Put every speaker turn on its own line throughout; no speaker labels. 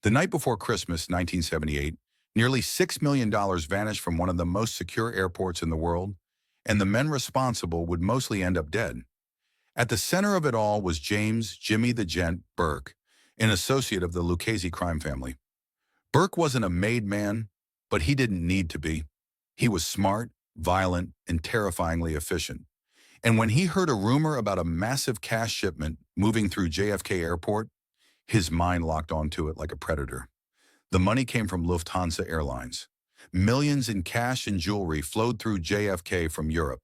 The night before Christmas, 1978, nearly $6 million vanished from one of the most secure airports in the world, and the men responsible would mostly end up dead. At the center of it all was James "Jimmy the Gent" Burke, an associate of the Lucchese crime family. Burke wasn't a made man, but he didn't need to be. He was smart, violent, and terrifyingly efficient. And when he heard a rumor about a massive cash shipment moving through JFK Airport, his mind locked onto it like a predator. The money came from Lufthansa Airlines. Millions in cash and jewelry flowed through JFK from Europe,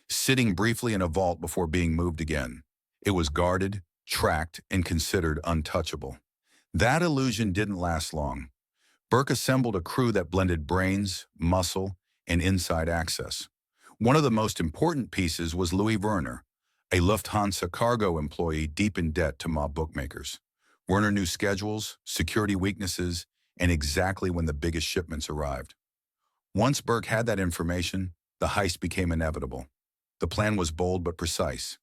sitting briefly in a vault before being moved again. It was guarded, tracked, and considered untouchable. That illusion didn't last long. Burke assembled a crew that blended brains, muscle, and inside access. One of the most important pieces was Louis Werner, a Lufthansa cargo employee deep in debt to mob bookmakers. Werner knew schedules, security weaknesses, and exactly when the biggest shipments arrived. Once Burke had that information, the heist became inevitable. The plan was bold but precise.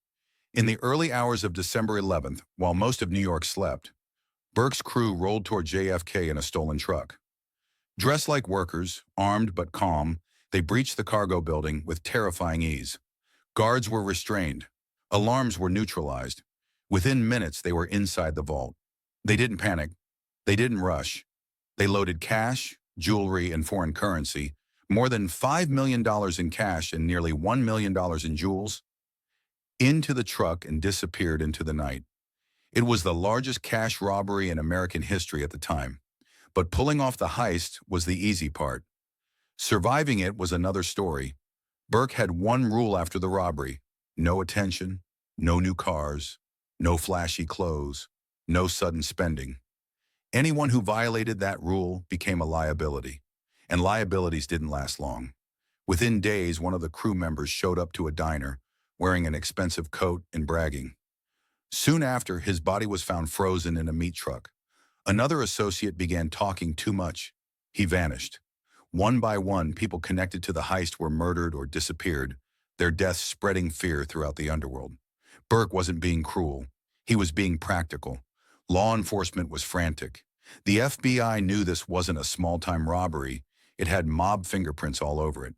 In the early hours of December 11th, while most of New York slept, Burke's crew rolled toward JFK in a stolen truck. Dressed like workers, armed but calm, they breached the cargo building with terrifying ease. Guards were restrained. Alarms were neutralized. Within minutes, they were inside the vault. They didn't panic. They didn't rush. They loaded cash, jewelry, and foreign currency, more than $5 million in cash and nearly $1 million in jewels, into the truck and disappeared into the night. It was the largest cash robbery in American history at the time. But pulling off the heist was the easy part. Surviving it was another story. Burke had one rule after the robbery: no attention, no new cars, no flashy clothes, no sudden spending. Anyone who violated that rule became a liability, and liabilities didn't last long. Within days, one of the crew members showed up to a diner, wearing an expensive coat and bragging. Soon after, his body was found frozen in a meat truck. Another associate began talking too much. He vanished. One by one, people connected to the heist were murdered or disappeared, their deaths spreading fear throughout the underworld. Burke wasn't being cruel. He was being practical. Law enforcement was frantic. The FBI knew this wasn't a small-time robbery. It had mob fingerprints all over it.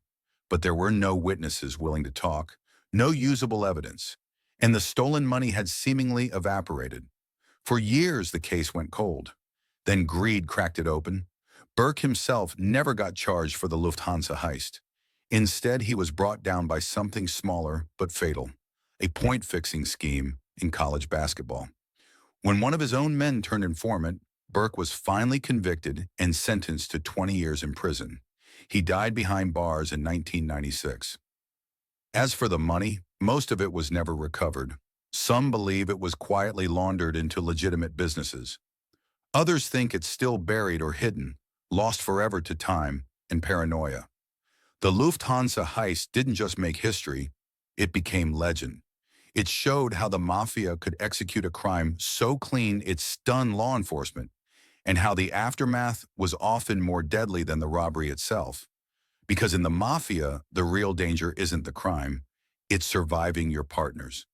But there were no witnesses willing to talk, no usable evidence, and the stolen money had seemingly evaporated. For years, the case went cold. Then greed cracked it open. Burke himself never got charged for the Lufthansa heist. Instead, he was brought down by something smaller but fatal: a point-fixing scheme in college basketball. When one of his own men turned informant, Burke was finally convicted and sentenced to 20 years in prison. He died behind bars in 1996. As for the money, most of it was never recovered. Some believe it was quietly laundered into legitimate businesses. Others think it's still buried or hidden, lost forever to time and paranoia. The Lufthansa heist didn't just make history, it became legend. It showed how the mafia could execute a crime so clean it stunned law enforcement, and how the aftermath was often more deadly than the robbery itself. Because in the mafia, the real danger isn't the crime, it's surviving your partners.